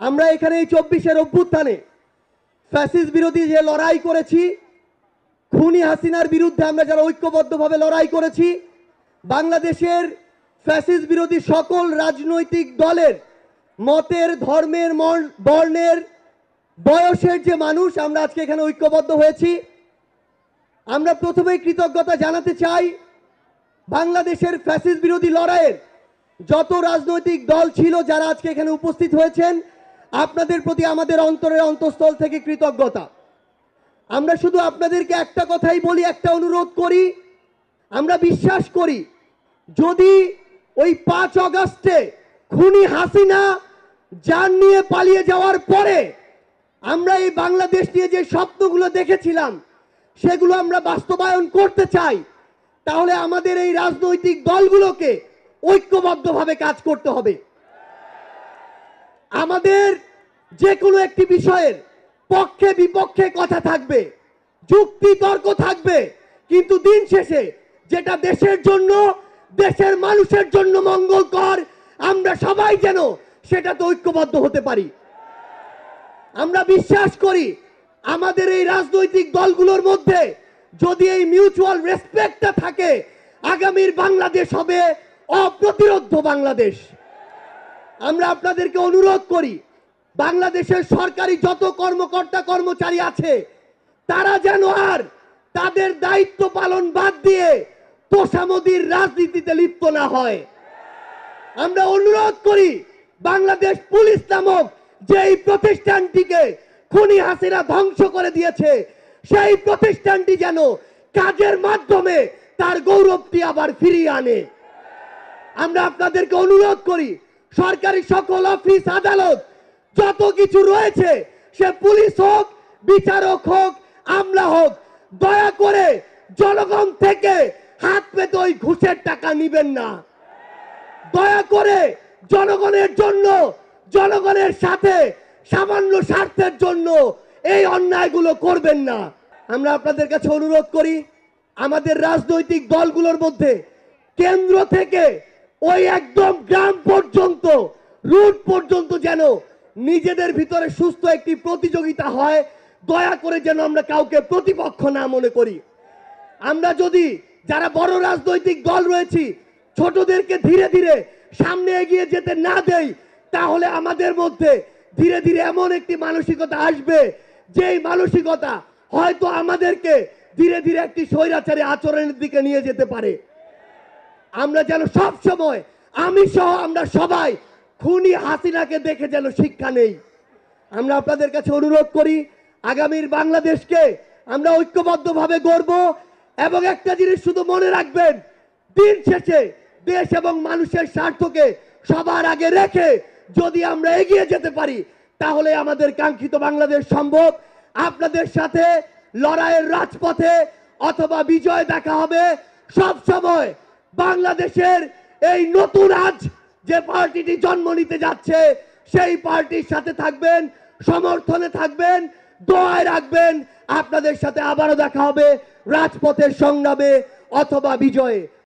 আমরা এখানে এই 24-এর অভ্যুত্থানে ফ্যাসিস্ট বিরোধী যে লড়াই করেছি, খুনি হাসিনার বিরুদ্ধে আমরা যারা ঐক্যবদ্ধভাবে লড়াই করেছি, বাংলাদেশের ফ্যাসিস্ট বিরোধী সকল রাজনৈতিক দলের মতের, ধর্মের, বর্ণের, বয়সের যে মানুষ আমরা আজকে এখানে ঐক্যবদ্ধ হয়েছি। আমরা প্রথমেই কৃতজ্ঞতা জানাতে চাই বাংলাদেশের ফ্যাসিস্ট বিরোধী লড়াইয়ের যত রাজনৈতিক দল ছিল যারা আজকে এখানে উপস্থিত হয়েছেন, আপনাদের প্রতি আমাদের অন্তরের অন্তঃস্থল থেকে কৃতজ্ঞতা। আমরা শুধু আপনাদেরকে একটা কথাই বলি, একটা অনুরোধ করি, আমরা বিশ্বাস করি যদি ওই 5 আগস্টে খুনি হাসিনা জান নিয়ে পালিয়ে যাওয়ার পরে আমরা এই বাংলাদেশ নিয়ে যে স্বপ্নগুলো দেখেছিলাম সেগুলো আমরা বাস্তবায়ন করতে চাই, তাহলে আমাদের এই রাজনৈতিক দলগুলোকে ঐক্যবদ্ধভাবে কাজ করতে হবে। আমাদের যে কোনো একটি বিষয়ের পক্ষে বিপক্ষে কথা থাকবে, যুক্তি তর্ক থাকবে, কিন্তু দিন শেষে যেটা দেশের জন্য, দেশের মানুষের জন্য মঙ্গলকর, আমরা সবাই যেন সেটাতে ঐক্যবদ্ধ হতে পারি। আমরা বিশ্বাস করি আমাদের এই রাজনৈতিক দলগুলোর মধ্যে যদি এই মিউচুয়াল রেসপেক্টটা থাকে, আগামীর বাংলাদেশ হবে অপ্রতিরোধ্য বাংলাদেশ। আমরা আপনাদেরকে অনুরোধ করি বাংলাদেশের সরকারি যত কর্মকর্তা কর্মচারী আছে তারা যেন আর তাদের দায়িত্ব পালন বাদ দিয়ে তোষামোদির রাজনীতিতে লিপ্ত না হয়। আমরা অনুরোধ করি বাংলাদেশ পুলিশ নামক যেই প্রতিষ্ঠানটিকে খুনি হাসিনা ধ্বংস করে দিয়েছে সেই প্রতিষ্ঠানটি যেন কাজের মাধ্যমে তার গৌরবটি আবার ফিরিয়ে আনে। আমরা আপনাদেরকে অনুরোধ করি সরকারি সকল অফিস আদালত যত কিছু রয়েছে, সে পুলিশ হোক, বিচারক হোক, আমলা হোক, দয়া করে জনগণ থেকে হাত পেতে ওই ঘুষের টাকা নিবেন না। দয়া করে জনগণের জন্য, জনগণের সাথে সামান্য স্বার্থের জন্য এই অন্যায়গুলো করবেন না। আমরা আপনাদের কাছে অনুরোধ করি আমাদের রাজনৈতিক দলগুলোর মধ্যে কেন্দ্র থেকে ওই একদম গ্রাম পর্যন্ত, রুট পর্যন্ত যেন নিজেদের ভিতরে সুস্থ একটি প্রতিযোগিতা হয়। দয়া করে যেন আমরা কাউকে প্রতিপক্ষ না মনে করি। আমরা যদি যারা বড় রাজনৈতিক দল রয়েছি ছোটদেরকে ধীরে ধীরে সামনে এগিয়ে যেতে না দেই, তাহলে আমাদের মধ্যে ধীরে ধীরে এমন একটি মানসিকতা আসবে যেই মানসিকতা হয়তো আমাদেরকে ধীরে ধীরে একটি স্বৈরাচারী আচরণের দিকে নিয়ে যেতে পারে। আমরা যেন সব সময়, আমি সহ আমরা সবাই খুনি হাসিনাকে দেখে যেন শিক্ষা নেই। আমরা আপনাদের কাছে অনুরোধ করি আগামীর বাংলাদেশকে আমরা ঐক্যবদ্ধভাবে গড়ব। এবং একটা জিনিস শুধু মনে রাখবেন, দিন শেষে দেশ এবং মানুষের স্বার্থকে সবার আগে রেখে যদি আমরা এগিয়ে যেতে পারি তাহলে আমাদের কাঙ্ক্ষিত বাংলাদেশ সম্ভব। আপনাদের সাথে লড়াইয়ের রাজপথে অথবা বিজয় দেখা হবে। সব সময় বাংলাদেশের এই নতুন আজ যে পার্টিটি জন্ম নিতে যাচ্ছে সেই পার্টির সাথে থাকবেন, সমর্থনে থাকবেন, দোয়ায় রাখবেন। আপনাদের সাথে আবারও দেখা হবে রাজপথের সংগ্রামে অথবা বিজয়ে।